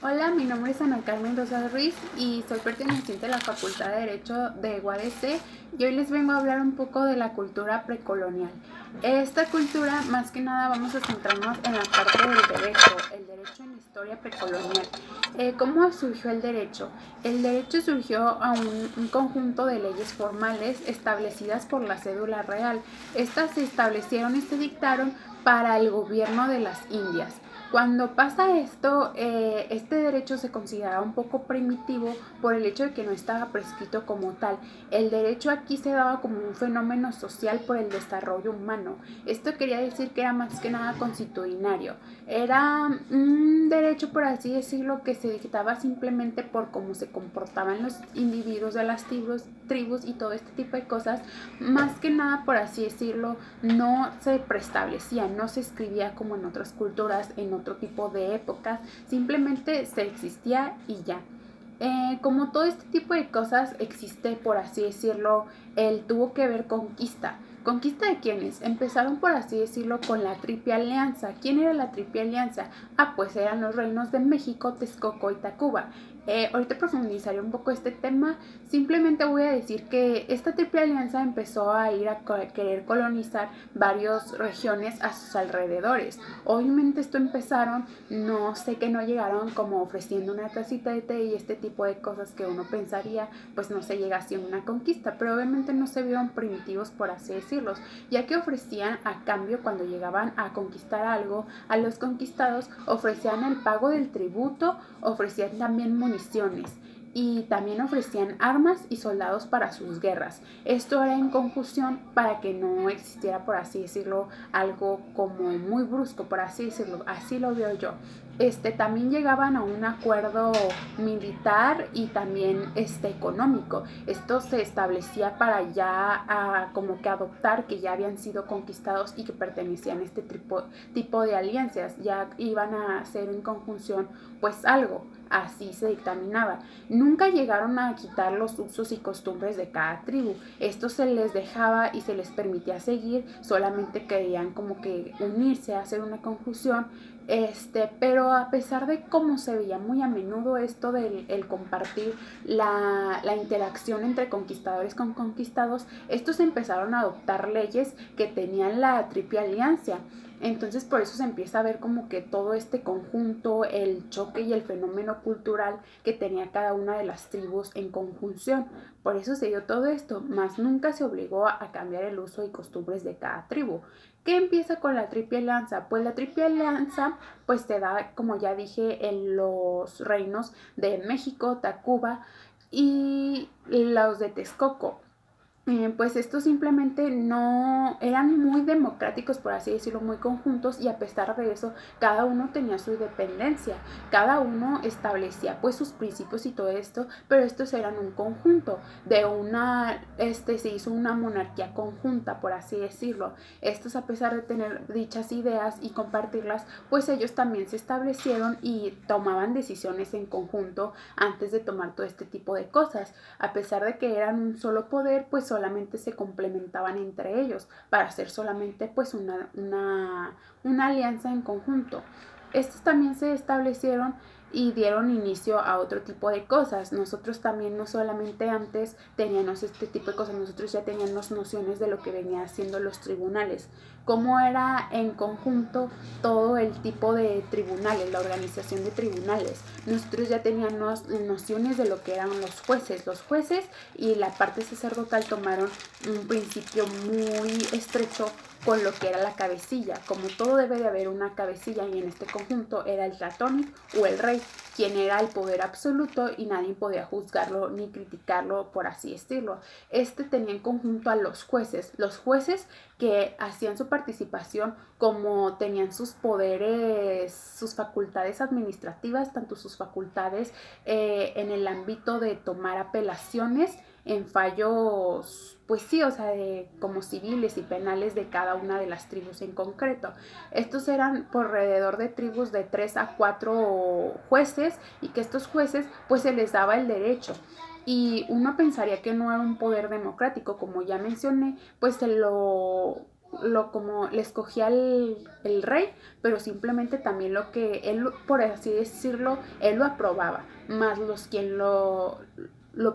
Hola, mi nombre es Ana Carmen Rosas Ruiz y soy perteneciente a la Facultad de Derecho de UADC y hoy les vengo a hablar un poco de la cultura precolonial. Esta cultura, más que nada, vamos a centrarnos en la parte del derecho, el derecho en la historia precolonial. ¿Cómo surgió el derecho? El derecho surgió a un conjunto de leyes formales establecidas por la cédula real. Estas se establecieron y se dictaron para el gobierno de las Indias. Cuando pasa esto, este derecho se consideraba un poco primitivo por el hecho de que no estaba prescrito como tal. El derecho aquí se daba como un fenómeno social por el desarrollo humano. Esto quería decir que era más que nada constitucionario. Era un derecho, por así decirlo, que se dictaba simplemente por cómo se comportaban los individuos de las tribus y todo este tipo de cosas. Más que nada, por así decirlo, no se preestablecía, no se escribía como en otras culturas, en otro tipo de épocas, simplemente se existía y ya. Como todo este tipo de cosas existe, por así decirlo, él tuvo que ver conquista. ¿Conquista de quiénes? Empezaron, por así decirlo, con la Triple Alianza. ¿Quién era la Triple Alianza? Ah, pues eran los reinos de México, Texcoco y Tacuba. Ahorita profundizaré un poco este tema. Simplemente voy a decir que esta Triple Alianza empezó a ir a querer colonizar varias regiones a sus alrededores. Obviamente esto empezaron, no sé que no llegaron como ofreciendo una tacita de té y este tipo de cosas que uno pensaría, pues no se llega así en una conquista, pero obviamente no se vieron primitivos, por así decirlos, ya que ofrecían a cambio cuando llegaban a conquistar algo, a los conquistados ofrecían el pago del tributo, ofrecían también municiones y también ofrecían armas y soldados para sus guerras. Esto era en conjunción para que no existiera, por así decirlo, algo como muy brusco, por así decirlo, así lo veo yo. También llegaban a un acuerdo militar y también económico. Esto se establecía para ya como que adoptar que ya habían sido conquistados y que pertenecían a este tipo de alianzas, ya iban a hacer en conjunción pues algo, así se dictaminaba. Nunca llegaron a quitar los usos y costumbres de cada tribu. Esto se les dejaba y se les permitía seguir, solamente querían como que unirse, hacer una conjunción. Pero a pesar de cómo se veía muy a menudo esto del el compartir la interacción entre conquistadores con conquistados, estos empezaron a adoptar leyes que tenían la triple alianza. Entonces por eso se empieza a ver como que todo este conjunto, el choque y el fenómeno cultural que tenía cada una de las tribus en conjunción. Por eso se dio todo esto, mas nunca se obligó a cambiar el uso y costumbres de cada tribu. ¿Qué empieza con la triple alianza? Pues la triple alianza pues te da, como ya dije, en los reinos de México, Tacuba y los de Texcoco. Pues estos simplemente no eran muy democráticos, por así decirlo, muy conjuntos, y a pesar de eso cada uno tenía su independencia, cada uno establecía pues sus principios y todo esto, pero estos eran un conjunto de se hizo una monarquía conjunta, por así decirlo. Estos, a pesar de tener dichas ideas y compartirlas, pues ellos también se establecieron y tomaban decisiones en conjunto antes de tomar todo este tipo de cosas. A pesar de que eran un solo poder, pues solamente se complementaban entre ellos para hacer solamente pues una alianza en conjunto. Estos también se establecieron y dieron inicio a otro tipo de cosas. Nosotros también no solamente antes teníamos este tipo de cosas, nosotros ya teníamos nociones de lo que venía haciendo los tribunales, cómo era en conjunto todo el tipo de tribunales, la organización de tribunales. Nosotros ya teníamos nociones de lo que eran los jueces. Los jueces y la parte sacerdotal tomaron un principio muy estrecho con lo que era la cabecilla. Como todo debe de haber una cabecilla, y en este conjunto era el ratón o el rey, quien era el poder absoluto y nadie podía juzgarlo ni criticarlo, por así decirlo. Tenía en conjunto a los jueces que hacían su participación, como tenían sus poderes, sus facultades administrativas, tanto sus facultades en el ámbito de tomar apelaciones en fallos, pues sí, o sea, como civiles y penales de cada una de las tribus en concreto. Estos eran por alrededor de tribus de 3 a 4 jueces, y que estos jueces pues se les daba el derecho. Y uno pensaría que no era un poder democrático, como ya mencioné, pues como le escogía el rey, pero simplemente también lo que él, por así decirlo, él lo aprobaba, más los quien lo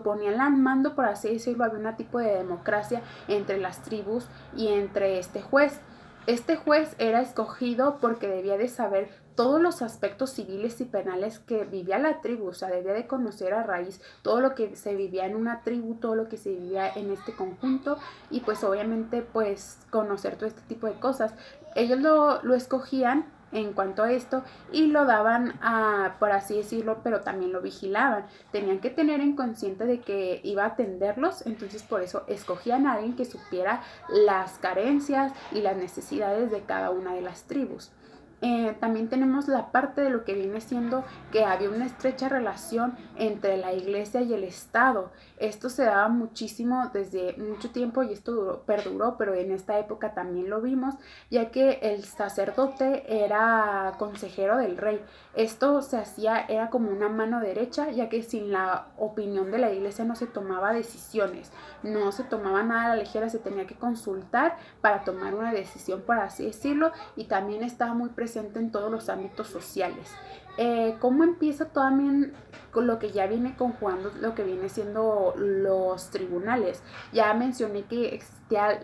ponían al mando, por así decirlo, había un tipo de democracia entre las tribus y entre este juez. Este juez era escogido porque debía de saber todos los aspectos civiles y penales que vivía la tribu, o sea, debía de conocer a raíz todo lo que se vivía en una tribu, todo lo que se vivía en este conjunto y pues obviamente pues conocer todo este tipo de cosas. Ellos lo escogían en cuanto a esto y lo daban a, por así decirlo, pero también lo vigilaban. Tenían que tener en consciente de que iba a atenderlos, entonces por eso escogían a alguien que supiera las carencias y las necesidades de cada una de las tribus. También tenemos la parte de lo que viene siendo que había una estrecha relación entre la iglesia y el Estado. Esto se daba muchísimo desde mucho tiempo y esto perduró, pero en esta época también lo vimos, ya que el sacerdote era consejero del rey. Esto se hacía, era como una mano derecha, ya que sin la opinión de la iglesia no se tomaba decisiones, no se tomaba nada a la ligera, se tenía que consultar para tomar una decisión, por así decirlo, y también estaba muy presente en todos los ámbitos sociales. ¿Cómo empieza también con lo que ya viene conjugando lo que viene siendo los tribunales? Ya mencioné que existía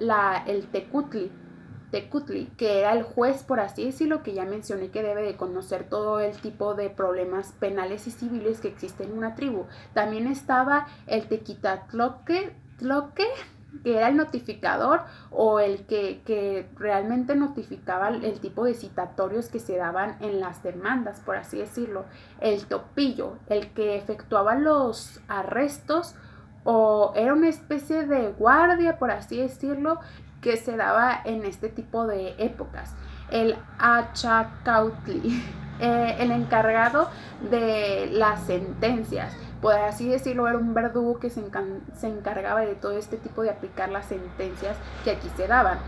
el Tecutli, que era el juez, por así decirlo, que ya mencioné que debe de conocer todo el tipo de problemas penales y civiles que existen en una tribu. También estaba el Tequitatloque, que era el notificador o el que realmente notificaba el tipo de citatorios que se daban en las demandas, por así decirlo. El topillo, el que efectuaba los arrestos o era una especie de guardia, por así decirlo, que se daba en este tipo de épocas. El Achacautli, el encargado de las sentencias, por así decirlo, era un verdugo que se encargaba de todo este tipo de aplicar las sentencias que aquí se daban.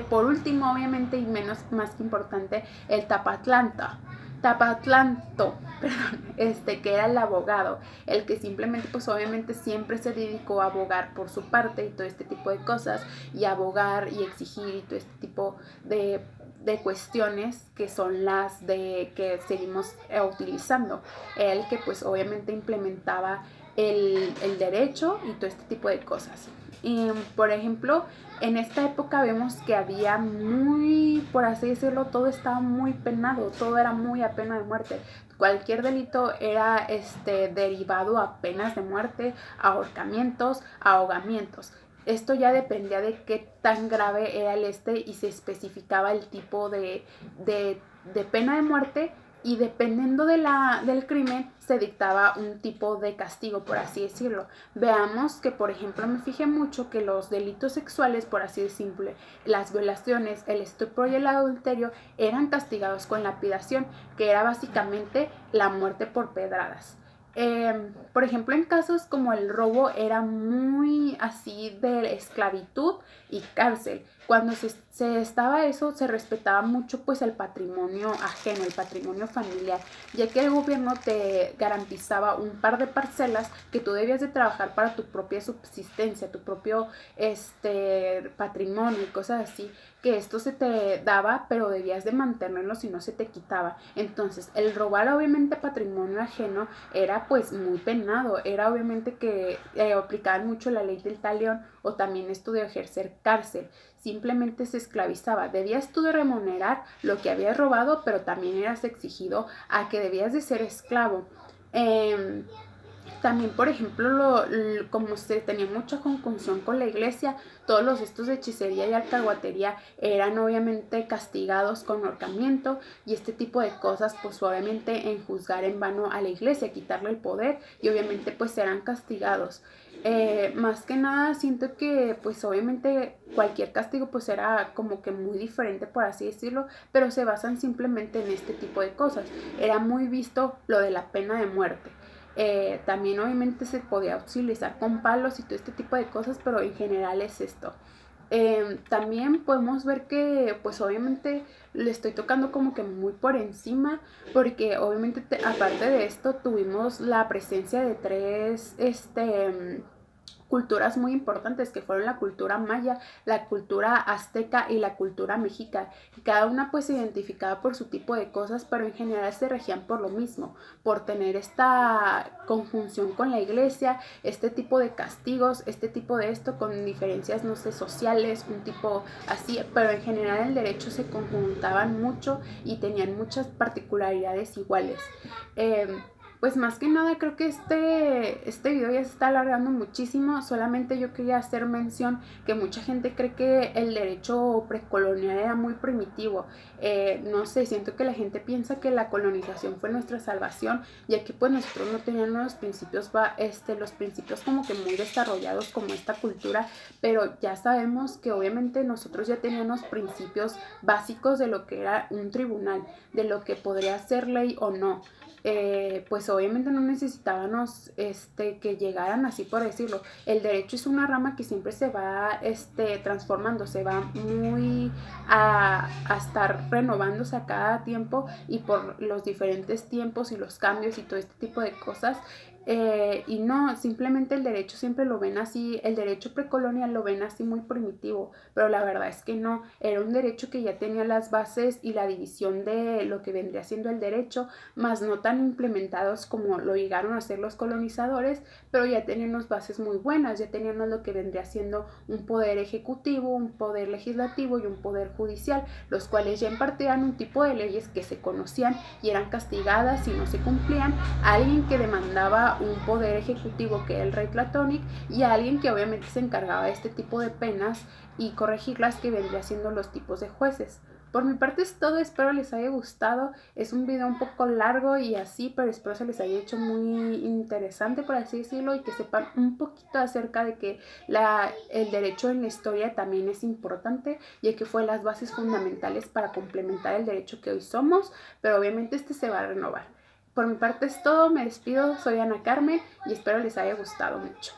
Por último, obviamente, y más que importante, el Tapatlanto, perdón, que era el abogado, el que simplemente, pues obviamente siempre se dedicó a abogar por su parte y todo este tipo de cosas, y abogar y exigir y todo este tipo de cuestiones que son las de que seguimos utilizando. El que pues obviamente implementaba el derecho y todo este tipo de cosas. Y, por ejemplo, en esta época vemos que había muy, por así decirlo, todo estaba muy penado, todo era muy a pena de muerte. Cualquier delito era derivado a penas de muerte, ahorcamientos, ahogamientos. Esto ya dependía de qué tan grave era y se especificaba el tipo de pena de muerte y dependiendo del crimen se dictaba un tipo de castigo, por así decirlo. Veamos que, por ejemplo, me fijé mucho que los delitos sexuales, por así decirlo, las violaciones, el estupro y el adulterio eran castigados con lapidación, que era básicamente la muerte por pedradas. Por ejemplo, en casos como el robo era muy así de esclavitud y cárcel. Cuando se estaba eso, se respetaba mucho pues el patrimonio ajeno, el patrimonio familiar, ya que el gobierno te garantizaba un par de parcelas que tú debías de trabajar para tu propia subsistencia, tu propio patrimonio y cosas así, que esto se te daba, pero debías de mantenerlo si no se te quitaba. Entonces, el robar obviamente patrimonio ajeno era pues muy penado, era obviamente que aplicaban mucho la ley del talión o también esto de ejercer cárcel. Simplemente se esclavizaba, debías tú de remunerar lo que habías robado, pero también eras exigido a que debías de ser esclavo. También, por ejemplo, como se tenía mucha conjunción con la iglesia, todos los estos de hechicería y alcahuatería eran obviamente castigados con ahorcamiento y este tipo de cosas, pues obviamente en juzgar en vano a la iglesia, quitarle el poder y obviamente pues serán castigados. Más que nada siento que pues obviamente cualquier castigo pues era como que muy diferente, por así decirlo, pero se basan simplemente en este tipo de cosas. Era muy visto lo de la pena de muerte. También obviamente se podía utilizar con palos y todo este tipo de cosas, pero en general es esto. También podemos ver que pues obviamente le estoy tocando como que muy por encima porque obviamente aparte de esto tuvimos la presencia de tres culturas muy importantes que fueron la cultura maya, la cultura azteca y la cultura mexica. Y cada una pues se identificaba por su tipo de cosas, pero en general se regían por lo mismo, por tener esta conjunción con la iglesia, este tipo de castigos, este tipo de esto con diferencias, no sé, sociales, un tipo así, pero en general el derecho se conjuntaban mucho y tenían muchas particularidades iguales. Pues más que nada creo que este video ya se está alargando muchísimo. Solamente yo quería hacer mención que mucha gente cree que el derecho precolonial era muy primitivo. No sé, siento que la gente piensa que la colonización fue nuestra salvación, ya que pues nosotros no teníamos los principios como que muy desarrollados como esta cultura, pero ya sabemos que obviamente nosotros ya teníamos principios básicos de lo que era un tribunal, de lo que podría ser ley o no. Pues obviamente no necesitábamos que llegaran así, por decirlo. El derecho es una rama que siempre se va transformando, se va muy a estar renovándose a cada tiempo, y por los diferentes tiempos y los cambios y todo este tipo de cosas. Y no, simplemente el derecho siempre lo ven así, el derecho precolonial lo ven así muy primitivo, pero la verdad es que no, era un derecho que ya tenía las bases y la división de lo que vendría siendo el derecho, más no tan implementados como lo llegaron a hacer los colonizadores, pero ya tenían unas bases muy buenas, ya teníamos lo que vendría siendo un poder ejecutivo, un poder legislativo y un poder judicial, los cuales ya impartían un tipo de leyes que se conocían y eran castigadas si no se cumplían, a alguien que demandaba un poder ejecutivo que era el rey Tlatonic, y a alguien que obviamente se encargaba de este tipo de penas y corregirlas, que vendría siendo los tipos de jueces. Por mi parte es todo, espero les haya gustado. Es un video un poco largo y así, pero espero se les haya hecho muy interesante, por así decirlo, y que sepan un poquito acerca de que el derecho en la historia también es importante, ya que fue las bases fundamentales para complementar el derecho que hoy somos, pero obviamente se va a renovar. Por mi parte es todo, me despido, soy Ana Carmen y espero les haya gustado mucho.